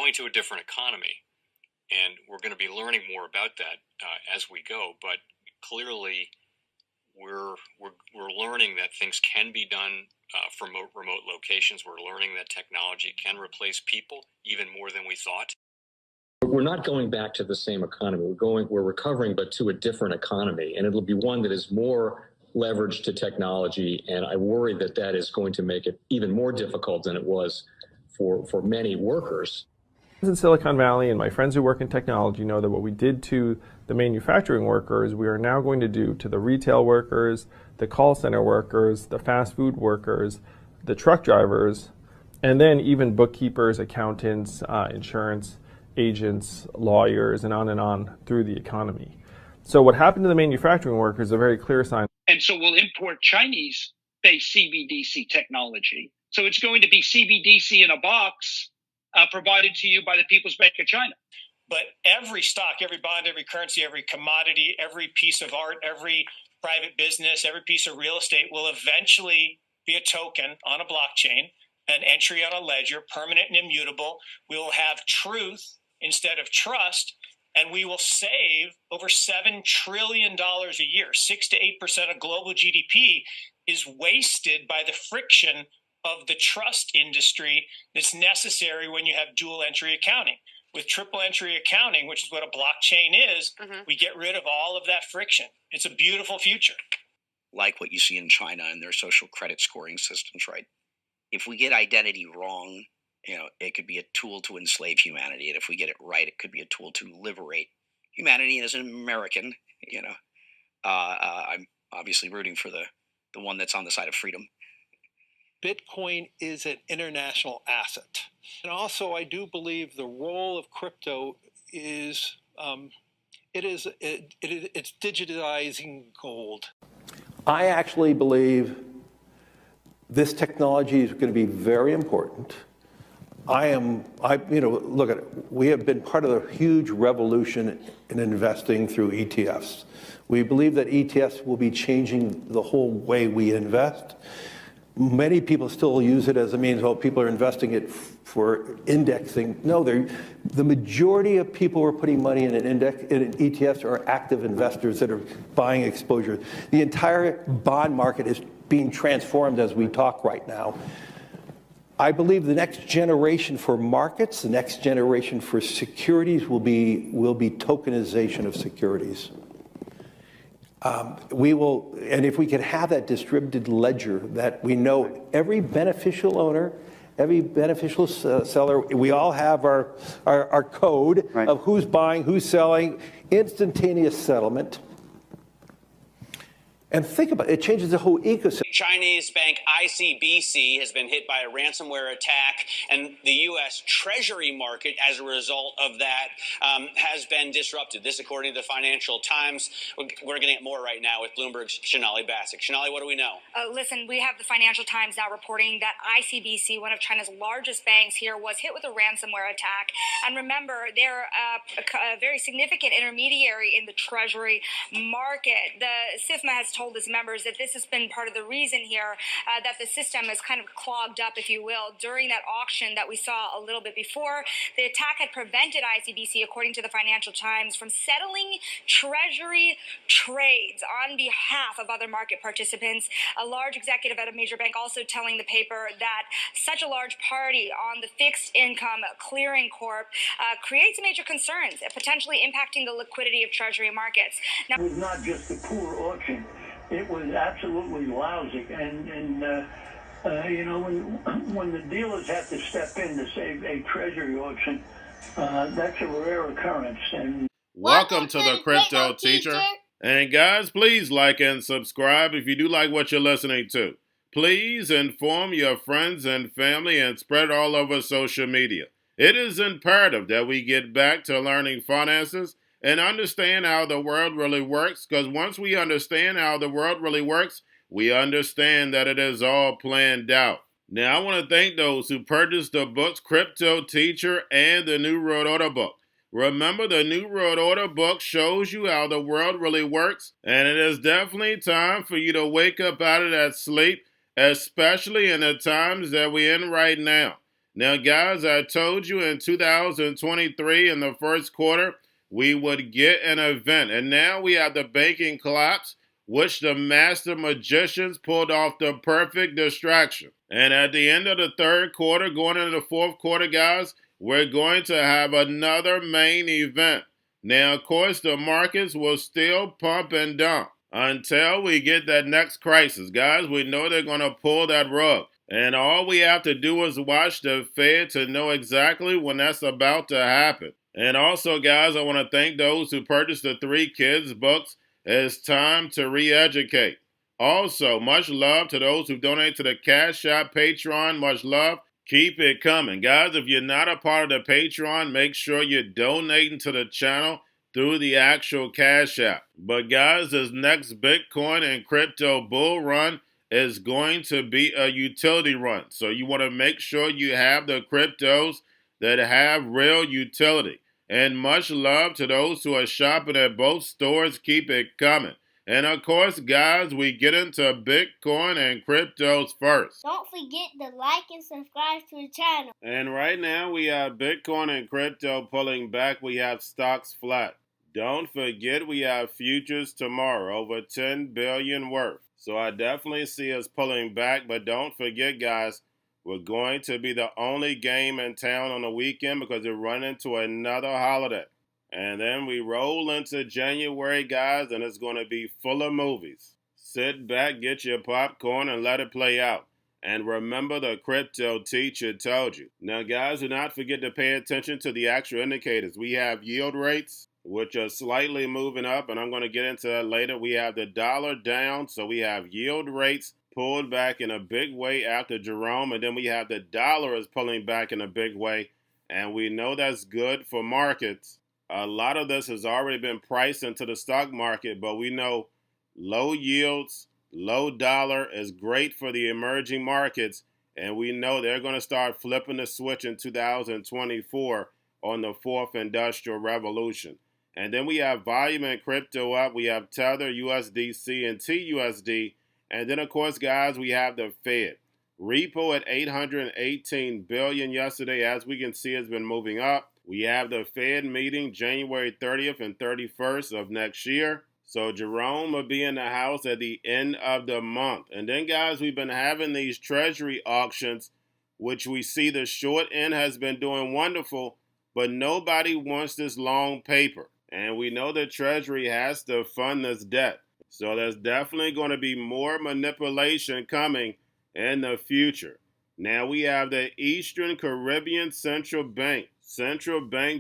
going to a different economy, and we're going to be learning more about that as we go. But clearly, we're learning that things can be done from remote locations. We're learning that technology can replace people even more than we thought. We're not going back to the same economy. We're recovering, but to a different economy, and it'll be one that is more leveraged to technology. And I worry that that is going to make it even more difficult than it was for many workers. In Silicon Valley, and my friends who work in technology know that what we did to the manufacturing workers, we are now going to do to the retail workers, the call center workers, the fast food workers, the truck drivers, and then even bookkeepers, accountants, insurance agents, lawyers, and on through the economy. So what happened to the manufacturing workers is a very clear sign. And so we'll import Chinese-based CBDC technology. So it's going to be CBDC in a box provided to you by the People's Bank of China. But every stock, every bond, every currency, every commodity, every piece of art, every private business, every piece of real estate will eventually be a token on a blockchain, an entry on a ledger, permanent and immutable. We will have truth instead of trust, and we will save over $7 trillion a year. 6 to 8% of global GDP is wasted by the friction of the trust industry that's necessary when you have dual entry accounting. With triple entry accounting, which is what a blockchain is, we get rid of all of that friction. It's a beautiful future. Like what you see in China and their social credit scoring systems, right? If we get identity wrong, it could be a tool to enslave humanity. And if we get it right, it could be a tool to liberate humanity. And as an American, I'm obviously rooting for the one that's on the side of freedom. Bitcoin is an international asset. And also, I do believe the role of crypto is, it's digitizing gold. I actually believe this technology is going to be very important. Look at it. We have been part of the huge revolution in investing through ETFs. We believe that ETFs will be changing the whole way we invest. Many people still use it as a means, people are investing it for indexing. No, the majority of people who are putting money in in ETFs are active investors that are buying exposure. The entire bond market is being transformed as we talk right now. I believe the next generation for markets, the next generation for securities will be tokenization of securities. And if we can have that distributed ledger that we know every beneficial owner, every beneficial seller, we all have our code of who's buying, who's selling, instantaneous settlement. And think about it, it changes the whole ecosystem. Chinese bank ICBC has been hit by a ransomware attack, and the U.S. Treasury market, as a result of that, has been disrupted. This, according to the Financial Times. We're getting more right now with Bloomberg's Sonali Basak. Sonali, what do we know? Listen, we have the Financial Times now reporting that ICBC, one of China's largest banks here, was hit with a ransomware attack. And remember, they're a very significant intermediary in the Treasury market. The SIFMA has told its members that this has been part of the reason here that the system is kind of clogged up, if you will, during that auction that we saw a little bit before. The attack had prevented ICBC, according to the Financial Times, from settling Treasury trades on behalf of other market participants. A large executive at a major bank also telling the paper that such a large party on the fixed income clearing corp creates major concerns, potentially impacting the liquidity of Treasury markets. Now, it was not just a poor auction. It was absolutely lousy, and when the dealers have to step in to save a treasury auction, that's a rare occurrence. And welcome to the Crypto Teacher. And guys, please like and subscribe if you do like what you're listening to. Please inform your friends and family and spread it all over social media. It is imperative that we get back to learning finances and understand how the world really works, because once we understand how the world really works, we understand that it is all planned out. Now, I want to thank those who purchased the books Cryptoteacher and the New World Order book. Remember, the New World Order book shows you how the world really works, and it is definitely time for you to wake up out of that sleep, especially in the times that we're in right now. Now, guys, I told you in 2023 in the first quarter, we would get an event. And now we have the banking collapse, which the master magicians pulled off the perfect distraction. And at the end of the third quarter, going into the fourth quarter, guys, we're going to have another main event. Now, of course, the markets will still pump and dump until we get that next crisis. Guys, we know they're going to pull that rug. And all we have to do is watch the Fed to know exactly when that's about to happen. And also, guys, I want to thank those who purchased the 3 Kids books. It's time to re-educate. Also, much love to those who donate to the Cash App, Patreon. Much love. Keep it coming. Guys, if you're not a part of the Patreon, make sure you're donating to the channel through the actual Cash App. But guys, this next Bitcoin and crypto bull run is going to be a utility run. So you want to make sure you have the cryptos that have real utility. And much love to those who are shopping at both stores. Keep it coming. And of course, guys, we get into Bitcoin and cryptos first. Don't forget to like and subscribe to the channel. And right now we have Bitcoin and crypto pulling back. We have stocks flat. Don't forget we have futures tomorrow, over 10 billion worth. So I definitely see us pulling back, but don't forget, guys, we're going to be the only game in town on the weekend because we're running into another holiday. And then we roll into January, guys, and it's going to be full of movies. Sit back, get your popcorn, and let it play out. And remember, the crypto teacher told you. Now, guys, do not forget to pay attention to the actual indicators. We have yield rates, which are slightly moving up, and I'm going to get into that later. We have the dollar down, so we have yield rates pulled back in a big way after Jerome, and then we have the dollar is pulling back in a big way, and we know that's good for markets. A lot of this has already been priced into the stock market, but we know low yields, low dollar is great for the emerging markets, and we know they're going to start flipping the switch in 2024 on the fourth industrial revolution. And then we have volume and crypto up. We have Tether, USDC, and TUSD. And then, of course, guys, we have the Fed. Repo at $818 billion yesterday, as we can see, has been moving up. We have the Fed meeting January 30th and 31st of next year. So Jerome will be in the house at the end of the month. And then, guys, we've been having these treasury auctions, which we see the short end has been doing wonderful, but nobody wants this long paper. And we know the Treasury has to fund this debt. So there's definitely going to be more manipulation coming in the future. Now we have the Eastern Caribbean Central Bank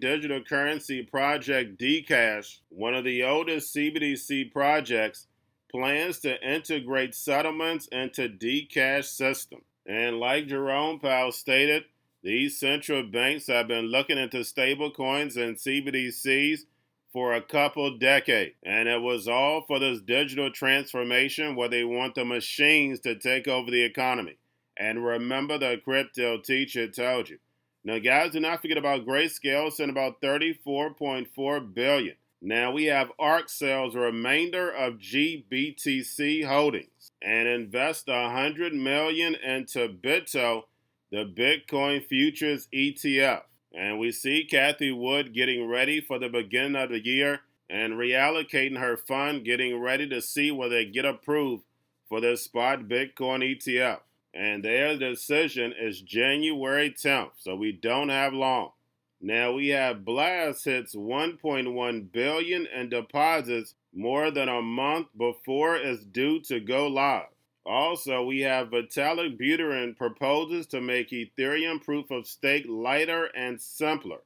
Digital Currency Project DCash, one of the oldest CBDC projects, plans to integrate settlements into DCash system. And like Jerome Powell stated, these central banks have been looking into stable coins and CBDCs for a couple decades. And it was all for this digital transformation where they want the machines to take over the economy. And remember, the crypto teacher told you. Now, guys, do not forget about Grayscale, sent about $34.4 billion. Now, we have ARK sales remainder of GBTC holdings and invest $100 million into Bitrue, the Bitcoin futures ETF. And we see Cathie Wood getting ready for the beginning of the year and reallocating her fund, getting ready to see whether they get approved for the spot Bitcoin ETF. And their decision is January 10th, so we don't have long. Now we have Blast hits $1.1 billion in deposits more than a month before it's due to go live. Also, we have Vitalik Buterin proposes to make Ethereum proof of stake lighter and simpler.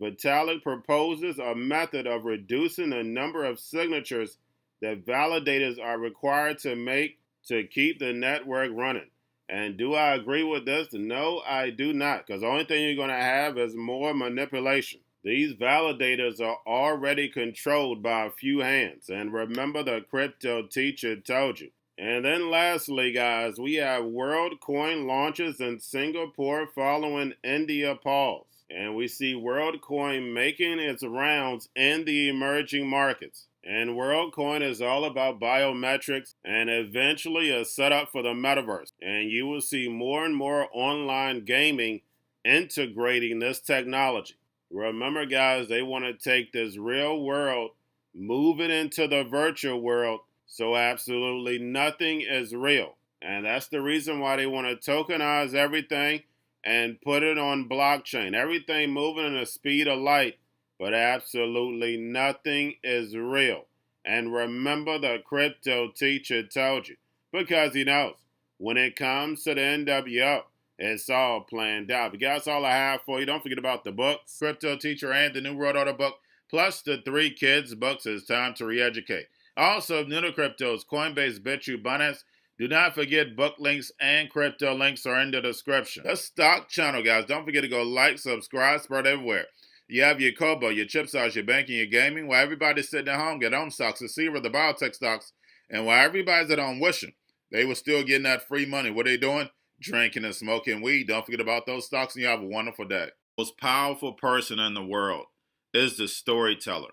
Vitalik proposes a method of reducing the number of signatures that validators are required to make to keep the network running. And do I agree with this? No, I do not, because the only thing you're going to have is more manipulation. These validators are already controlled by a few hands. And remember, the crypto teacher told you. And then lastly, guys, we have WorldCoin launches in Singapore following India pause. And we see WorldCoin making its rounds in the emerging markets. And WorldCoin is all about biometrics and eventually a setup for the metaverse. And you will see more and more online gaming integrating this technology. Remember, guys, they want to take this real world, move it into the virtual world, so absolutely nothing is real. And that's the reason why they want to tokenize everything and put it on blockchain. Everything moving at the speed of light, but absolutely nothing is real. And remember, the crypto teacher told you, because he knows when it comes to the NWO, it's all planned out. But guys, all I have for you. Don't forget about the books, Crypto Teacher and the New World Order book, plus the 3 kids books. It's time to re-educate. Also, new to cryptos, Coinbase, Bitrue, Binance. Do not forget book links and crypto links are in the description. The stock channel, guys. Don't forget to go like, subscribe, spread everywhere. You have your Kobo, your chip stocks, your banking, your gaming. While everybody's sitting at home, get home stocks, the Seaver, the biotech stocks. And while everybody's at home wishing they were still getting that free money, what are they doing? Drinking and smoking weed. Don't forget about those stocks, and you have a wonderful day. The most powerful person in the world is the storyteller.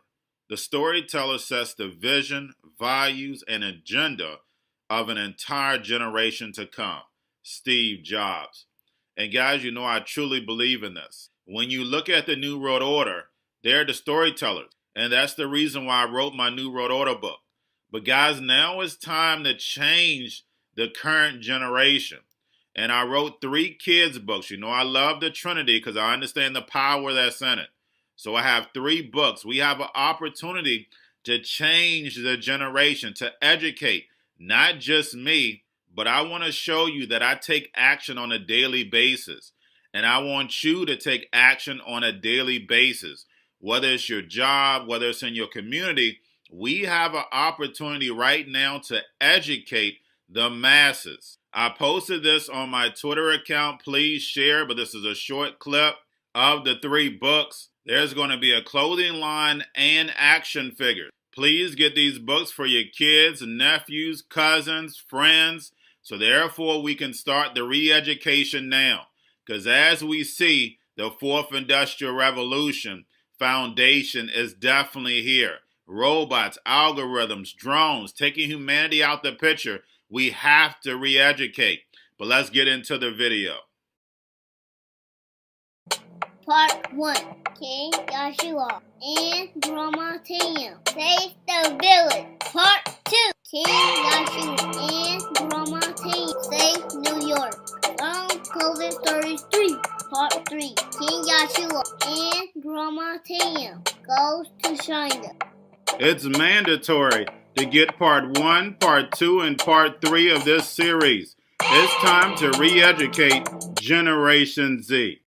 The storyteller sets the vision, values, and agenda of an entire generation to come. Steve Jobs. And guys, you know I truly believe in this. When you look at the New World Order, they're the storytellers. And that's the reason why I wrote my New World Order book. But guys, now it's time to change the current generation. And I wrote 3 kids books. You know, I love the Trinity because I understand the power that's in it. So I have 3 books. We have an opportunity to change the generation, to educate, not just me, but I want to show you that I take action on a daily basis. And I want you to take action on a daily basis. Whether it's your job, whether it's in your community, we have an opportunity right now to educate the masses. I posted this on my Twitter account. Please share, but this is a short clip of the 3 books. There's going to be a clothing line and action figures. Please get these books for your kids, nephews, cousins, friends, so therefore we can start the re-education now. Because as we see, the 4th Industrial Revolution foundation is definitely here. Robots, algorithms, drones, taking humanity out the picture. We have to re-educate. But let's get into the video. Part 1. King Joshua and Grandma Tam save the village. Part 2. King Joshua and Grandma Tam save New York from COVID-33. Part 3. King Joshua and Grandma Tam goes to China. It's mandatory to get part 1, part 2, and part 3 of this series. It's time to re-educate Generation Z.